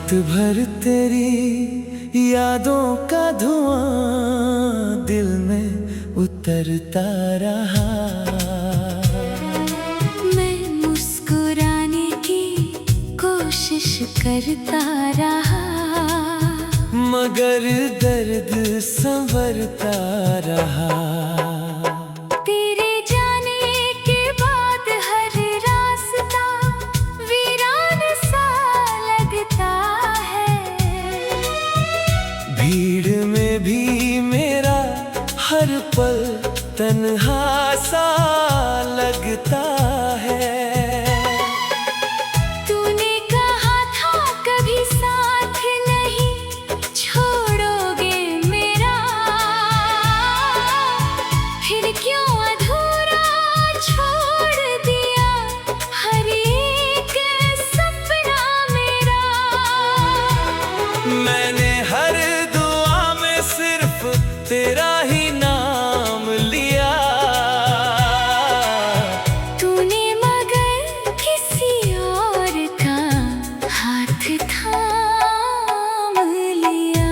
रात भर तेरी यादों का धुआं दिल में उतरता रहा। मैं मुस्कुराने की कोशिश करता रहा, मगर दर्द संवरता रहा। तेरे जाने के बाद हर रास्ता वीरान सा लगता है। भीड़ में भी मेरा हर पल तन्हा सा लगता है। तूने कहा था कभी साथ नहीं छोड़ोगे मेरा, फिर क्यों अधूरा छोड़ दिया हर एक सपना मेरा। मैंने हर दुआ में सिर्फ तेरा ही नाम लिया। तूने मगर किसी और का हाथ थाम लिया।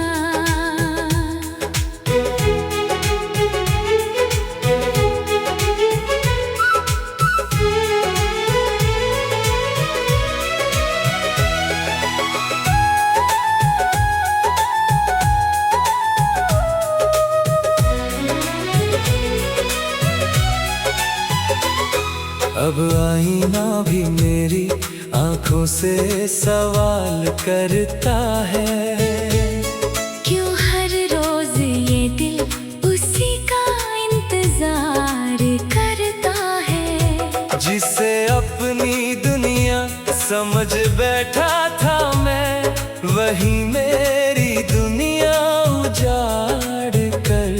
अब आईना भी मेरी आंखों से सवाल करता है। क्यों हर रोज ये दिल उसी का इंतजार करता है। जिसे अपनी दुनिया समझ बैठा था मैं, वही मेरी दुनिया उजाड़ कर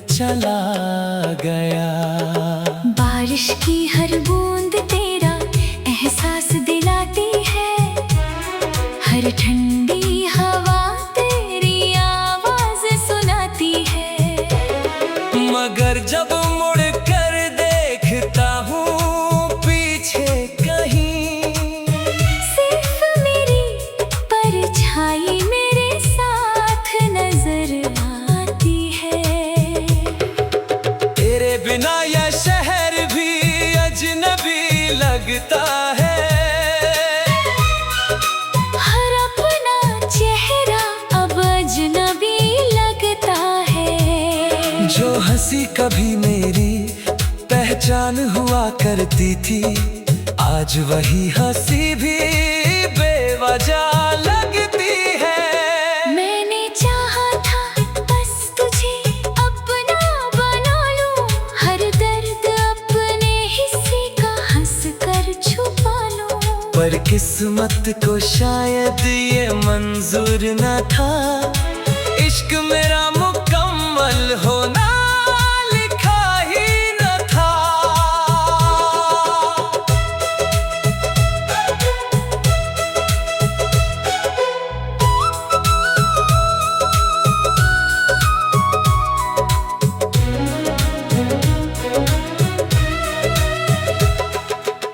चला गया। बारिश की हर बूंद तेरा एहसास दिलाती है, हर ठंडी हवा तेरी आवाज सुनाती है। मगर जब मुड़ कर देखता हूँ पीछे कहीं, सिर्फ मेरी परछाई मेरे साथ नजर आती है। तेरे बिना यह शहर भी अजनबी लगता है। हर अपना चेहरा अब अजनबी लगता है। जो हंसी कभी मेरी पहचान हुआ करती थी, आज वही हंसी भी बेवजह लगती है। मैंने चाहा था बस तुझे अपना बना लूं, हर दर्द अपने हिस्से का हंस कर छुपा लूं। पर किस्मत को शायद ये मंजूर न था, इश्क मेरा मुकम्मल होना लिखा ही न था।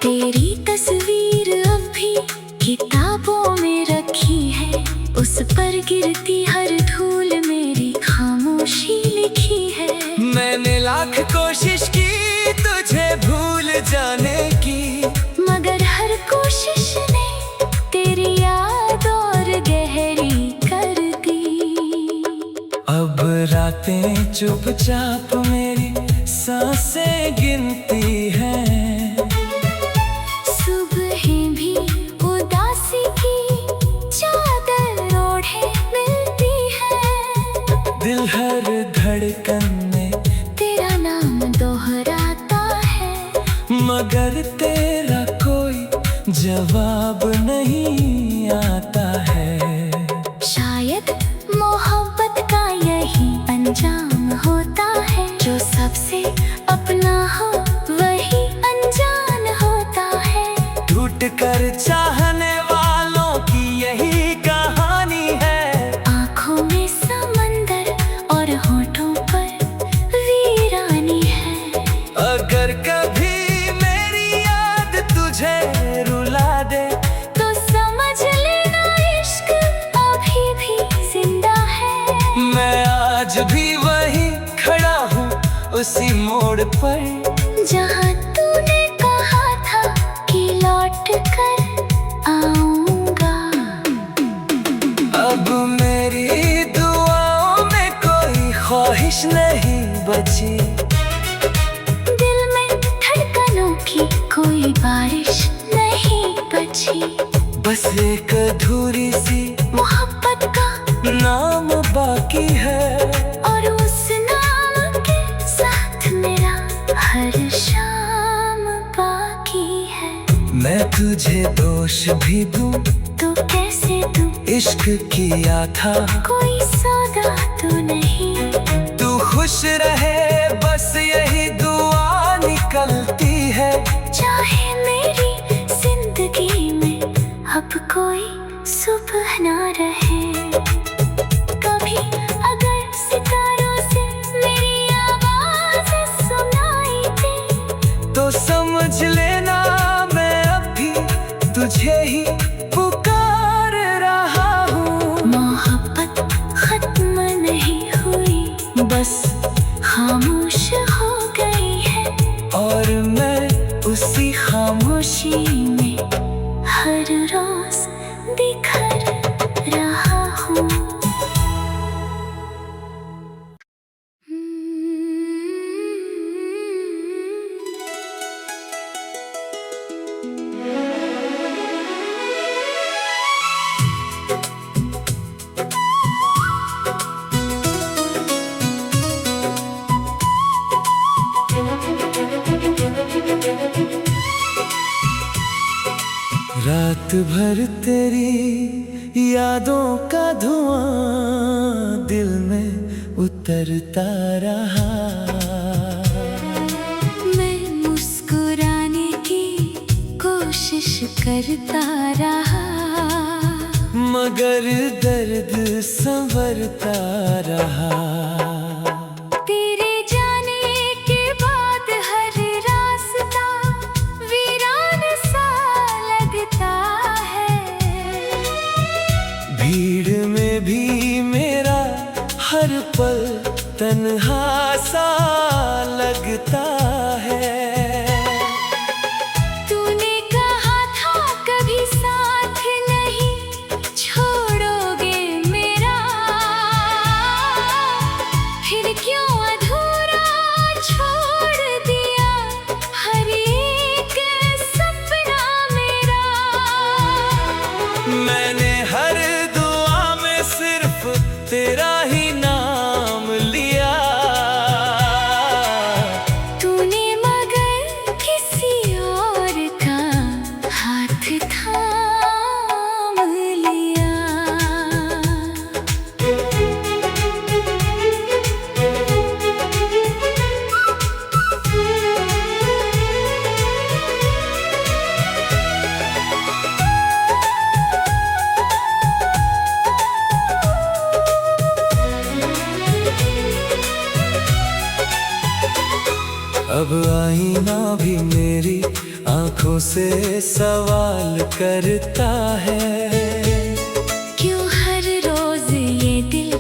तेरी तस्वीर अब भी किताबों में रखी है, उस पर गिरती हर धूल मेरी खामोशी लिखी है। मैंने लाख कोशिश की तुझे भूल जाने की, मगर हर कोशिश ने तेरी याद और गहरी कर दी। अब रातें चुपचाप मेरी सांसें गिनती हैं। सुबहें भी उदासी की चादर ओढ़े मिलती है। दिल हर धड़कन में तेरा नाम दोहराता है, मगर तेरा कोई जवाब नहीं आता है। शायद मोहब्बत का यही अंजाम होता है, जो सबसे अपना हो वही अनजान होता है। टूट कर चाहने वालों की यही कहानी है। आँखों में समंदर और होठों पर वीरानी है। अगर कभी मेरी याद तुझे रुला दे, तो समझ लेना इश्क उसी मोड़ पर जहाँ तूने कहा था कि लौट कर आऊंगा। अब मेरी दुआओं में कोई ख्वाहिश नहीं बची, दिल में धड़कनों की कोई बारिश नहीं बची। बस एक अधूरी सी मोहब्बत का नाम बाकी है, और उस नाम के साथ मेरा हर शाम बाकी है। मैं तुझे दोष भी दूं तो कैसे दूं? इश्क किया था कोई सौदा तो नहीं। तू खुश रहे बस यही दुआ निकलती है। चाहे मेरी जिंदगी में अब कोई सुबह ना रहे, कभी अगर सितारों से मेरी आवाज़ सुनाई दे, तो समझ लेना मैं अभी तुझे ही पुकार रहा हूँ। मोहब्बत खत्म नहीं हुई, बस खामोश हो गई है, और मैं उसी खामोशी में हर रोज बिखर रहा हूँ। रात भर तेरी यादों का धुआं दिल में उतरता रहा। मैं मुस्कुराने की कोशिश करता रहा, मगर दर्द संवरता रहा। तेरे जाने के बाद हर रास्ता वीरान सा लगता है। भीड़ में भी मेरा हर पल तन्हा सा लगता है। तूने कहा था कभी साथ नहीं छोड़ोगे मेरा, फिर क्यों अधूरा छोड़ दिया हर एक सपना मेरा। मैंने हर दुआ में सिर्फ तेरा ही नाम लिया, तूने मगर किसी और का हाथ थाम लिया। अब आईना भी मेरी आंखों से सवाल करता है। क्यों हर रोज ये दिल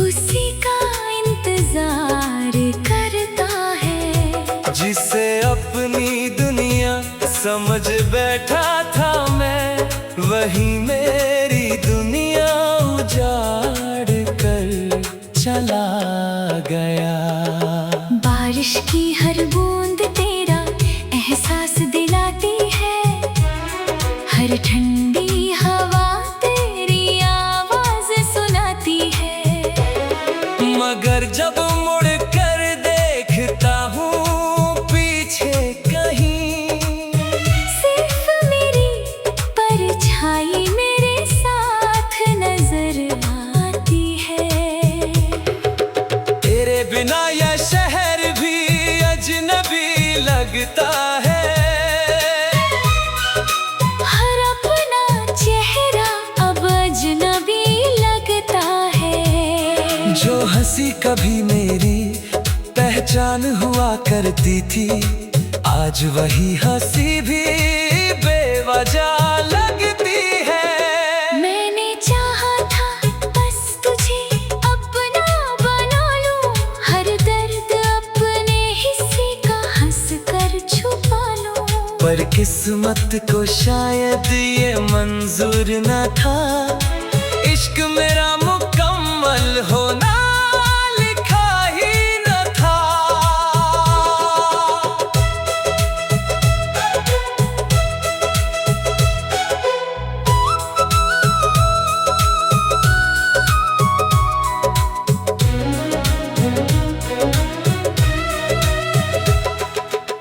उसी का इंतजार करता है। जिसे अपनी दुनिया समझ बैठा था मैं, वही मेरी दुनिया उजाड़ कर चला गया। बारिश की हर बूंद तेरा एहसास दिलाती है, हर ठंडी हवा तेरी आवाज सुनाती है। मगर जब मुड़ कर देखता हूँ पीछे कहीं, सिर्फ मेरी परछाई मेरे साथ नजर आती है। तेरे बिना यह शहर भी अजनबी लगता है। हर अपना चेहरा अब अजनबी लगता है। जो हंसी कभी मेरी पहचान हुआ करती थी, आज वही हंसी भी बेवजह लगती है। मैंने चाहा था बस तुझे अपना बना लूं, हर दर्द अपने ही पर किस्मत को शायद ये मंजूर न था इश्क मेरा मुकम्मल होना लिखा ही न था।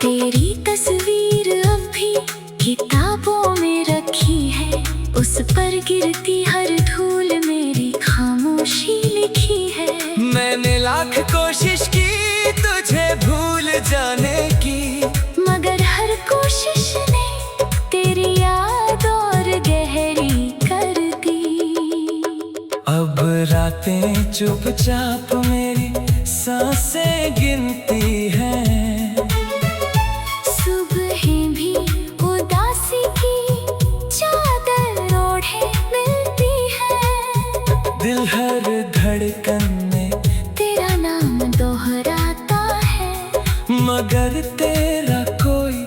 तेरी तस्वीर अब भी किताबों में रखी है, उस पर गिरती हर धूल मेरी खामोशी लिखी है। मैंने लाख कोशिश की तुझे भूल जाने की, मगर हर कोशिश ने तेरी याद और गहरी कर दी। अब रातें चुपचाप मेरी सांसें गिनती हैं, सुबहें भी उदासी की चादर ओढ़े मिलती है। दिल हर धड़कन में तेरा नाम दोहराता है, मगर तेरा कोई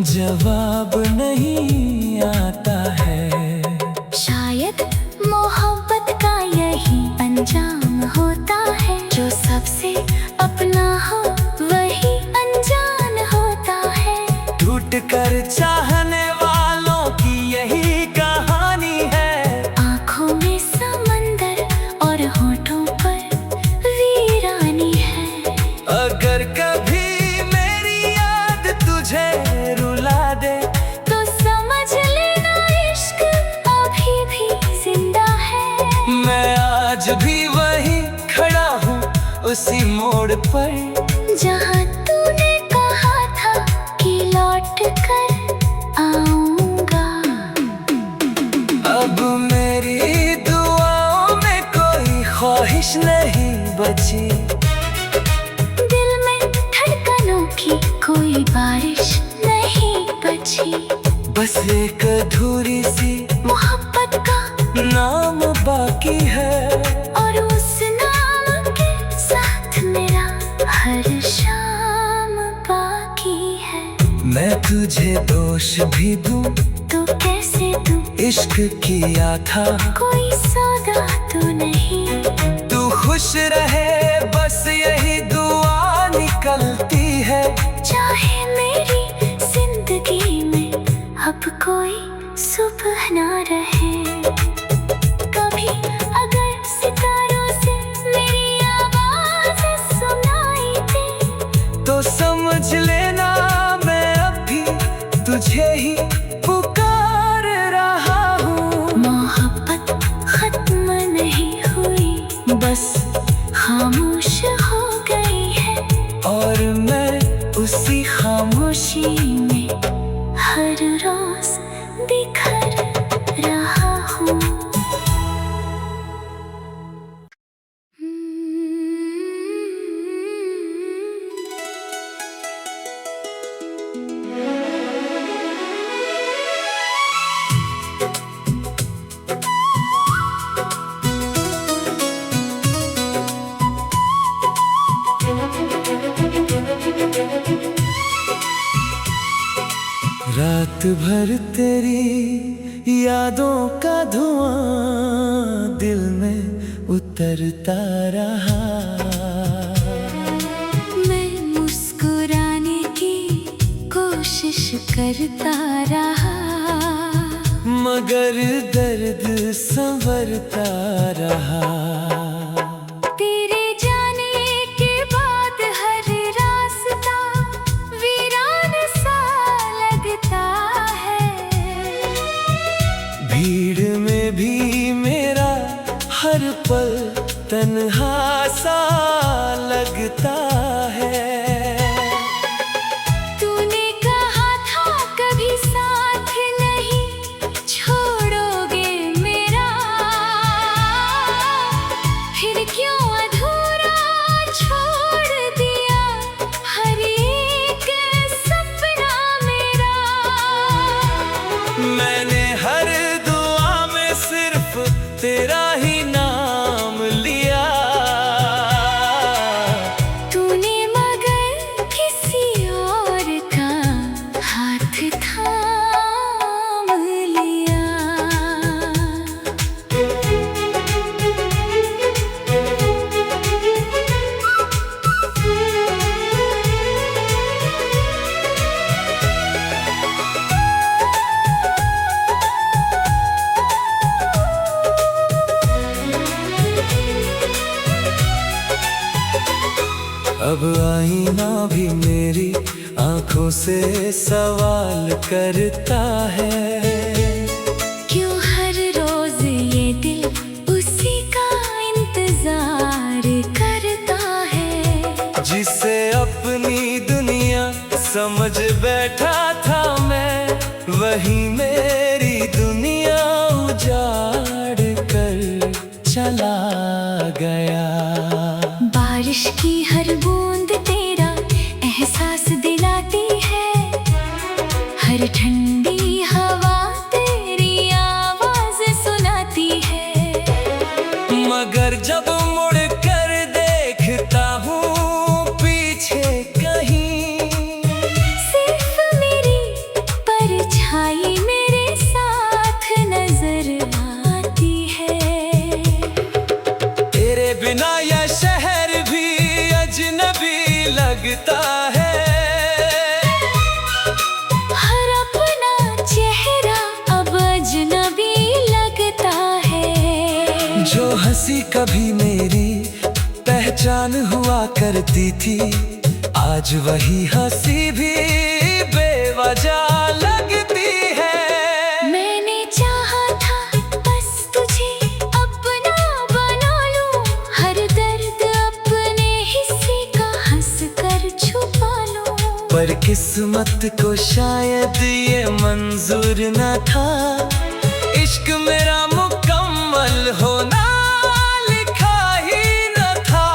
जवाब नहीं आता है। शायद मोहब्बत का यही अंजाम होता है, जो सबसे अपना हो वही अनजान होता है। टूट कर चाहने वालों की यही कहानी है, आँखों में समंदर और होठों पर वीरानी है। अगर कभी मेरी याद तुझे रुला दे तो समझ लेना इश्क अभी भी जिंदा है। मैं आज भी वही खड़ा हूँ उसी मोड़ पर, जहाँ तूने कहा था कि लौट कर आऊंगा। अब मेरी दुआओं में कोई ख्वाहिश नहीं बची, दिल में धड़कनों की कोई बारिश नहीं बची। बस एक अधूरी सी मोहब्बत का नाम बाकी है, और उस नाम के साथ मेरा हर शाम बाकी है। मैं तुझे दोष भी दूं तो कैसे दूं, इश्क किया था कोई सौदा तो नहीं। तू खुश रहे बस यही दुआ निकलती है। चाहे मेरी जिंदगी में अब कोई सुबह ना रहे, कभी अगर सितारों से मेरी आवाज़ सुनाई दे, तो समझ लेना मैं अब भी तुझे ही पुकार रहा हूँ। मोहब्बत खत्म नहीं हुई, बस खामोश हो गई है। और मैं उसी खामोशी में हर रोज बिखर रहा हूँ। रात भर तेरी यादों का धुआं दिल में उतरता रहा, मैं मुस्कुराने की कोशिश करता रहा, मगर दर्द संवरता रहा। तेरे जाने के बाद हर रास्ता वीरान सा लगता है। भीड़ में भी मेरा हर पल तन्हा सा लगता है। तूने कहा था कभी साथ नहीं छोड़ोगे मेरा, फिर क्यों अधूरा छोड़ दिया हर एक सपना मेरा। मैंने हर दुआ में सिर्फ तेरा ही नाम लिया, तू आईना भी मेरी आंखों से सवाल करता है। क्यों हर रोज ये दिल उसी का इंतजार करता है। जिसे अपनी दुनिया समझ बैठा था मैं, वही मेरी दुनिया उजाड़ कर चला गया। बारिश की हर बूंद तेरा एहसास दिलाती है। हर ठंडी हवा तेरी आवाज सुनाती है। मगर जब मुड़ कर देखता हूँ पीछे कहीं, सिर्फ मेरी परछाई मेरे साथ नजर आती है। तेरे बिना यह शहर भी अजनबी लगता है। हर अपना चेहरा अब अजनबी लगता है। जो हंसी कभी मेरी पहचान हुआ करती थी, आज वही हंसी भी बेवजह लगती है। मैंने चाहा था बस तुझे अपना बना लूं। हर दर्द अपने हिस्से का हंस कर छुपा लूं। पर किस्मत को शायद ये मंजूर न था, इश्क मेरा मुकम्मल होना लिखा ही न था।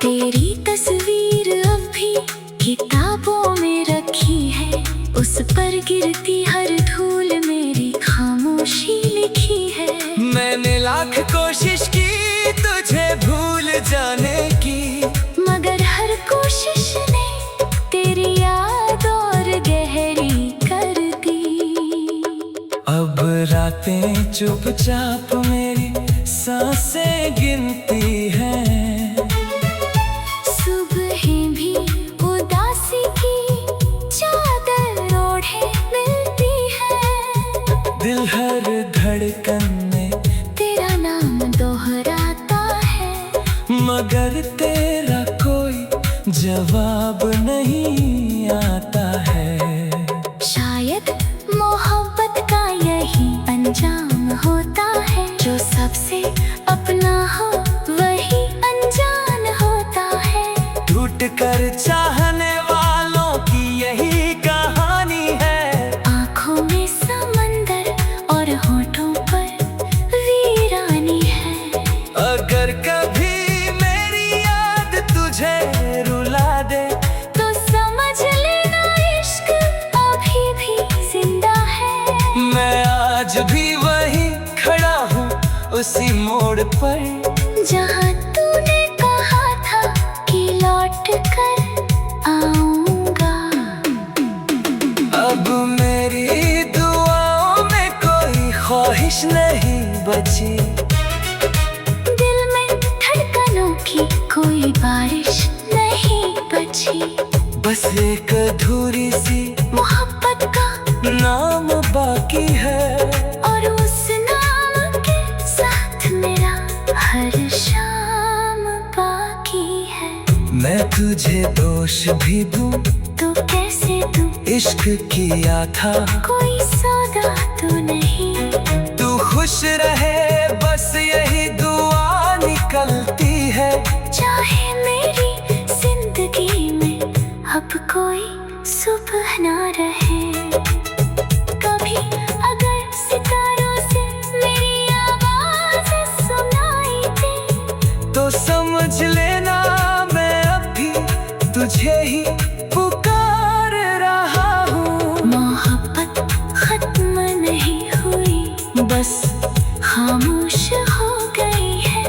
तेरी तस्वीर अब भी किताबों में रखी है। उस पर गिरती हर धूल मेरी खामोशी लिखी है। मैंने लाख कोशिश की तुझे भूल जाने की, मगर हर कोशिश ने तेरी याद और गहरी कर दी। अब रातें चुपचाप मेरी सांसें गिनती हैं। सुबहें भी उदासी की चादर ओढ़े मिलती है। दिल हर धड़कन में तेरा नाम दोहराता है। मगर तेरा कोई जवाब नहीं आता है। शायद मोहब्बत का यही अंजाम होता है। जो सबसे अपना हो वही अनजान होता है। टूट कर चाहने वालों की यही कहानी है। आँखों में समंदर और होठों पर वीरानी है। अगर कभी मेरी याद तुझे रुला दे, तो समझ लेना इश्क अभी भी जिंदा है। मैं आज भी वहीं खड़ा हूँ उसी मोड़ पर, जहाँ तूने कहा था कि लौट कर आऊंगा। अब मेरी दुआओं में कोई ख्वाहिश नहीं बची। दिल में धड़कनों की कोई बारिश नहीं बची। बस एक अधूरी सी मोहब्बत का नाम बाकी है। और उस नाम के साथ मेरा हर शाम बाकी है। मैं तुझे दोष भी दूं तो कैसे दूं? इश्क किया था कोई सौदा तो नहीं। तू खुश रहे बस यही दुआ निकलती है। चाहे मेरी जिंदगी में अब कोई सुबह ना रहे। कभी अगर सितारों से मेरी आवाज सुनाई दे, तो समझ लेना मैं अभी तुझे ही पुकार रहा हूँ। मोहब्बत खत्म नहीं हुई, बस खामोश हो गई है।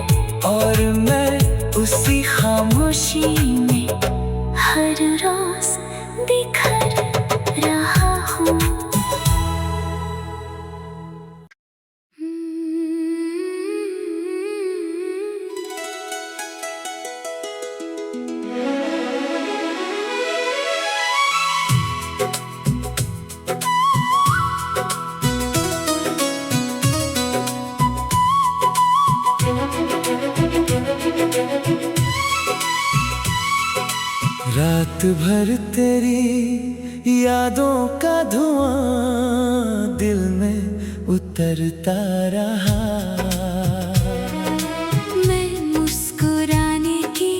और मैं उसी खामोशी में हर रोज बिखर रहा हूँ। रात भर तेरी यादों का धुआं दिल में उतरता रहा। मैं मुस्कुराने की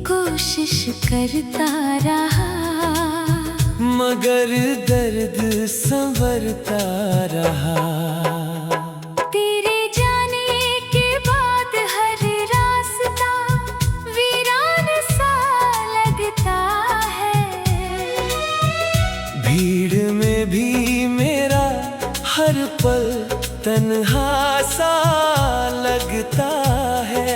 कोशिश करता रहा, मगर दर्द संवरता रहा। तेरे जाने के बाद हर रास्ता वीरान सा लगता है। भीड़ में भी मेरा हर पल तन्हा सा लगता है।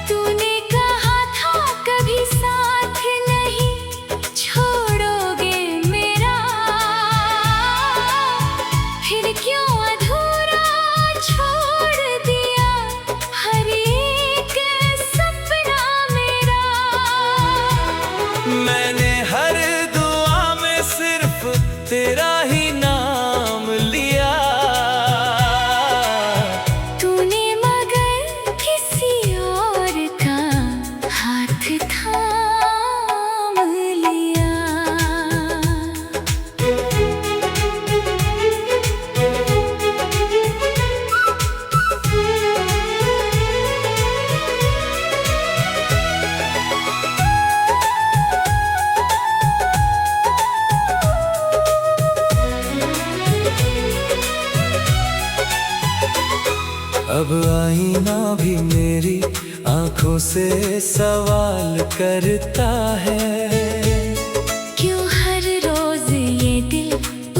तूने कहा था कभी साथ नहीं छोड़ोगे मेरा, फिर क्यों अधूरा छोड़ दिया हर एक सपना मेरा। मैंने हर दुआ में सिर्फ तेरा ही नाम लिया। तूने मगर किसी और का हाथ थाम लिया। अब आईना भी मेरी आंखों से सवाल करता है। क्यों हर रोज ये दिल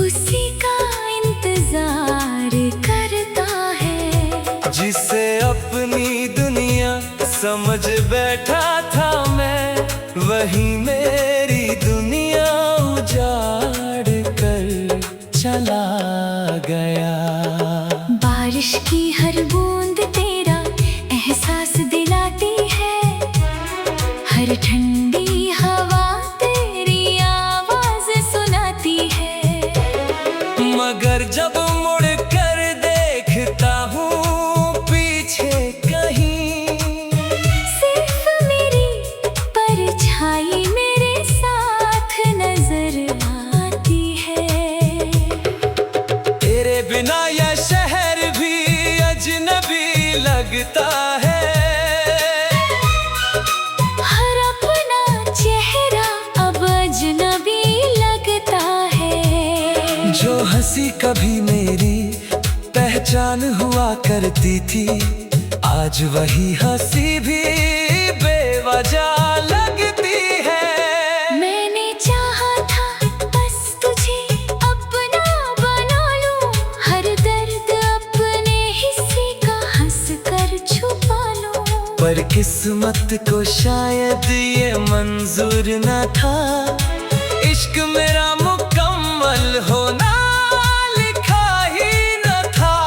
उसी का इंतजार करता है। जिसे अपनी दुनिया समझ बैठा था मैं, वही मेरी दुनिया उजाड़ कर चला गया। बारिश की हर बूंद तेरा एहसास दिलाती है, हर ठंडी हवा तेरी आवाज सुनाती है। मगर जब मुड़ कर देखता हूँ पीछे कहीं, सिर्फ मेरी परछाई मेरे साथ नजर आती है। तेरे बिना यह शहर भी अजनबी लगता है। हर अपना चेहरा अब अजनबी लगता है। जो हंसी कभी मेरी पहचान हुआ करती थी, आज वही हंसी भी बेवजह लगती है। मैंने चाहा था बस तुझे अपना बना लूं, हर दर्द अपने हिस्से का हंस कर छुपा लूं। पर किस्मत को शायद ये मंजूर न था, इश्क मेरा मुकम्मल होना लिखा ही न था।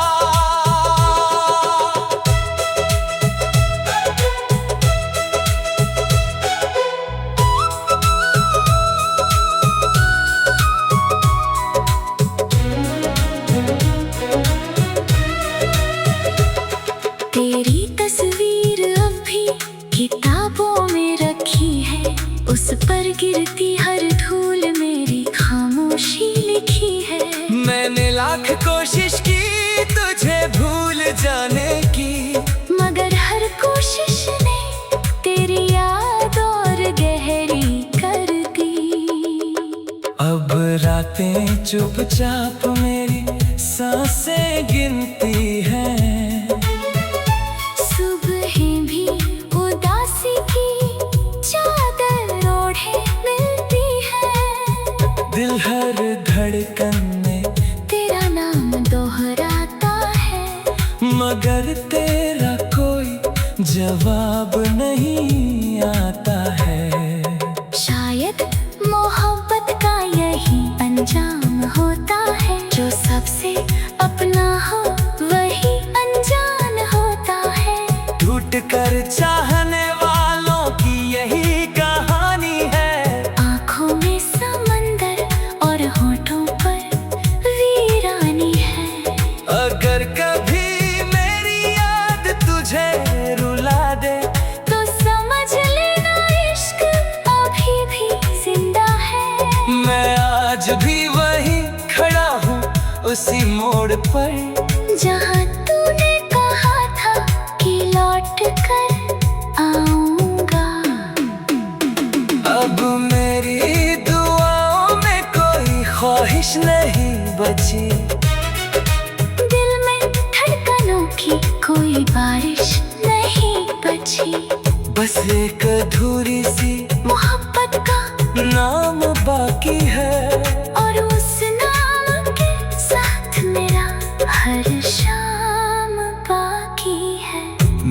तेरी तस्वीर अब भी किताबों में रखी है, उस पर गिरती हर धूल मेरी खामोशी लिखी है। मैंने लाख कोशिश की तुझे भूल जाने की, मगर हर कोशिश ने तेरी याद और गहरी कर दी। अब रातें चुपचाप मेरी सांसें गिनती हैं। सुबहें भी उदासी की चादर ओढ़े मिलती है। दिल हर धड़कन में तेरा नाम दोहराता है, मगर तेरा कोई जवाब नहीं आता है। शायद मोहब्बत का यही अंजाम होता है, जो सबसे अपना हो वही उसी मोड़ पर जहाँ तूने कहा था कि लौट कर आऊंगा। अब मेरी दुआओं में कोई ख्वाहिश नहीं बची, दिल में धड़कनों की कोई बारिश नहीं बची। बस एक अधूरी सी मोहब्बत का नाम बाकी है, और उस नाम के साथ मेरा हर शाम बाकी है।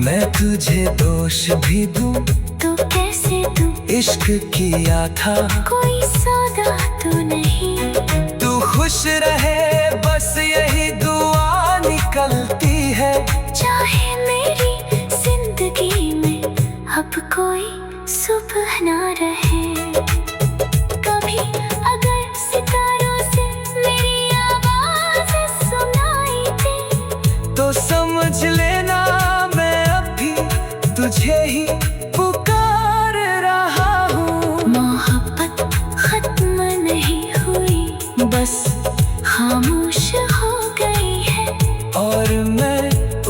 मैं तुझे दोष भी दूं तो कैसे दूं, इश्क किया था कोई सौदा तो नहीं। तू खुश रहे बस यही दुआ निकलती है। चाहे मेरी जिंदगी में अब कोई सुबह ना रहे, कभी अगर सितारों से मेरी आवाज सुनाई दे, तो समझ लेना मैं अभी तुझे ही पुकार रहा हूँ। मोहब्बत खत्म नहीं हुई, बस खामोश हो गई है, और मैं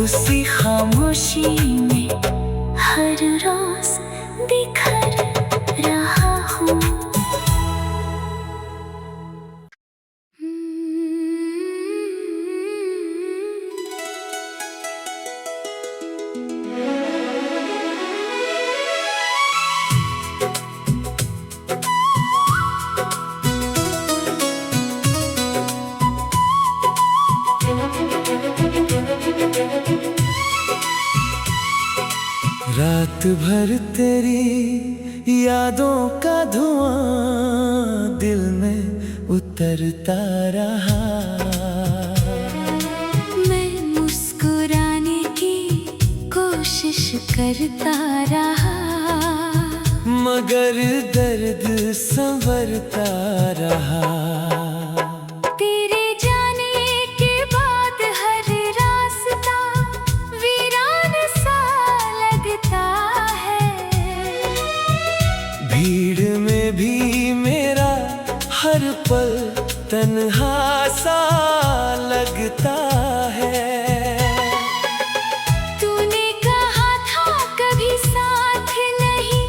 उसी खामोशी में हर रोज बिखर रहा हूँ। रात भर तेरी यादों का धुआं दिल में उतरता रहा। मैं मुस्कुराने की कोशिश करता रहा, मगर दर्द संवरता रहा। तेरे जाने के बाद हर रास्ता वीरान सा लगता है। भीड़ में भी मेरा हर पल तन्हा सा लगता है। तूने कहा था कभी साथ नहीं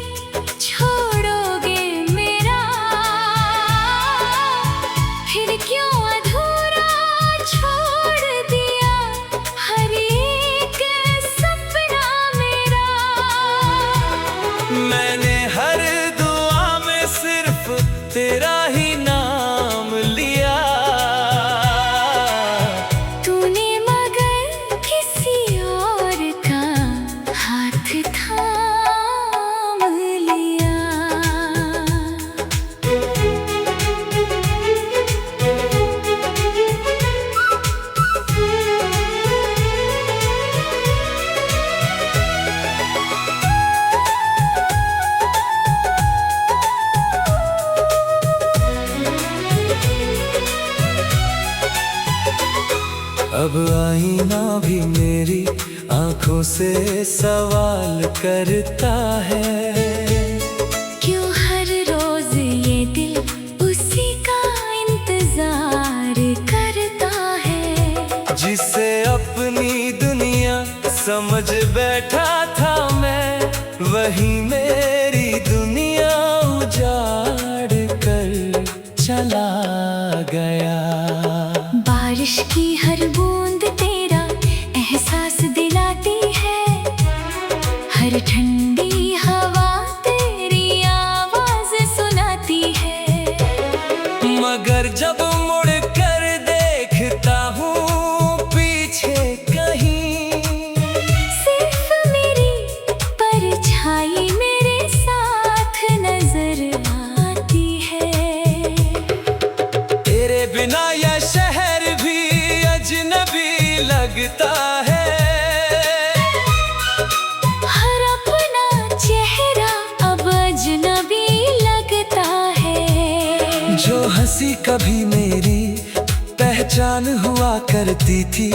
छोड़ोगे मेरा, फिर क्यों अधूरा छोड़ दिया हर एक सपना मेरा। मैंने हर दुआ में सिर्फ तेरा ही नाम लिया, तूने मगर किसी और का हाथ थाम लिया। अब आईना भी मेरी आंखों से सवाल करता है। क्यों हर रोज ये दिल उसी का इंतजार करता है। जिसे अपनी दुनिया समझ बैठा था मैं, वही मेरी दुनिया उजाड़ कर चला गया। बारिश की हर बूंद तेरा एहसास दिलाती है, हर ठंडी हवा तेरी आवाज सुनाती है। मगर जब मुड़ कर देखता हूँ पीछे कहीं, सिर्फ मेरी परछाई मेरे साथ नजर आती है। तेरे बिना यह शहर भी अजनबी लगता है। हर अपना चेहरा अब अजनबी लगता है। जो हंसी कभी मेरी पहचान हुआ करती थी,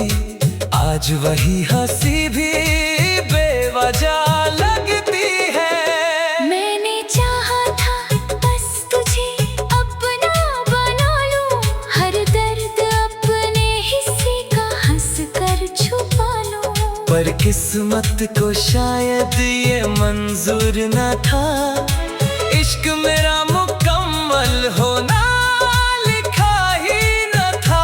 आज वही हंसी भी बेवजह लगती है। मैंने चाहा था बस तुझे अपना बना लूं, हर दर्द अपने किस्मत को शायद ये मंजूर न था, इश्क मेरा मुकम्मल होना लिखा ही न था।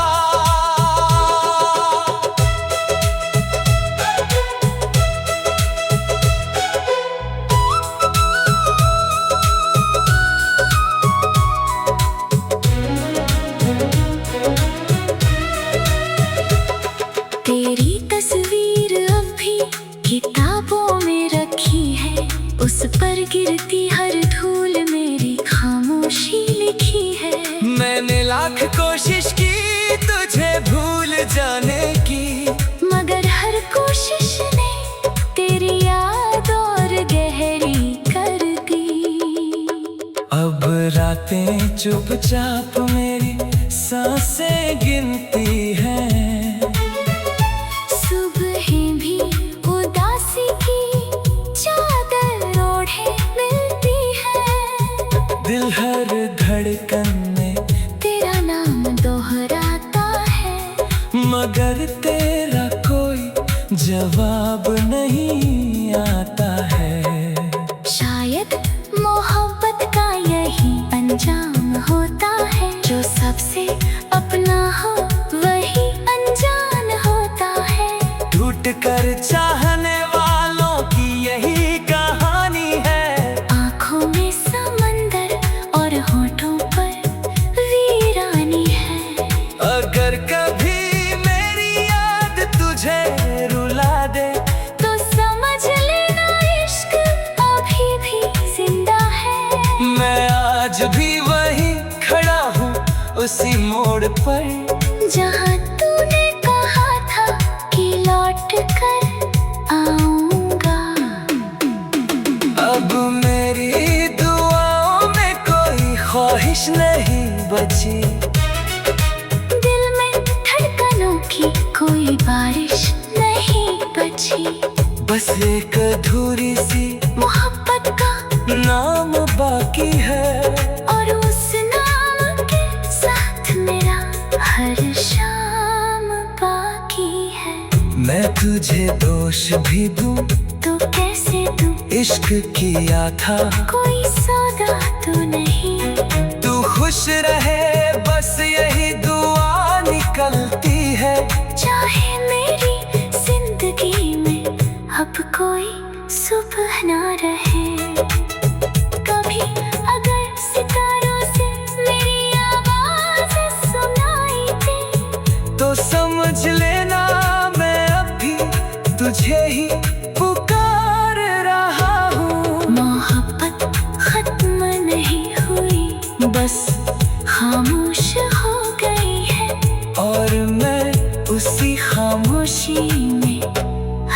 तेरी तस्वीर अब भी किताबों में रखी है, उस पर गिरती हर धूल मेरी खामोशी लिखी है। मैंने लाख कोशिश की तुझे भूल जाने की, मगर हर कोशिश ने तेरी याद और गहरी कर दी। अब रातें चुपचाप मेरी सांसें गिनती हैं, सुबहें भी उदासी की चादर ओढ़े मिलती है। दिल हर धड़कन में तेरा नाम दोहराता है, मगर तेरा कोई जवाब नहीं आता है। शायद मोहब्बत का यही अंजाम होता है, जो सबसे अपना हो वही अनजान होता है। टूट कर चाहने वालों की यही कहानी है, आँखों में समंदर और होठों पर वीरानी है। अगर कभी मेरी याद तुझे रुला दे, तो समझ लेना इश्क अभी भी जिंदा है। मैं आज भी वहीं खड़ा हूँ उसी मोड़ पर, जहाँ तूने कहा था कि लौट कर आऊंगा। अब मेरी दुआओं में कोई ख्वाहिश नहीं बची, दिल में धड़कनों की कोई बारिश नहीं बची। बस एक अधूरी सी मोहब्बत का नाम बाकी है, और उस नाम के साथ मेरा हर शाम बाकी है। मैं तुझे दोष भी दूं तो कैसे दूं, इश्क किया था कोई सौदा तो नहीं। तू खुश रहे बस यही दुआ निकलती है। चाहे मेरी जिंदगी में अब कोई सुबह ना रहे, कभी अगर सितारों से मेरी आवाज सुनाई दे, तो समझ लेना मैं अभी तुझे ही पुकार रहा हूँ। मोहब्बत खत्म नहीं हुई, बस खामोश हो गई है। और मैं उसी खामोशी में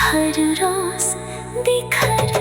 हर रोज बिखर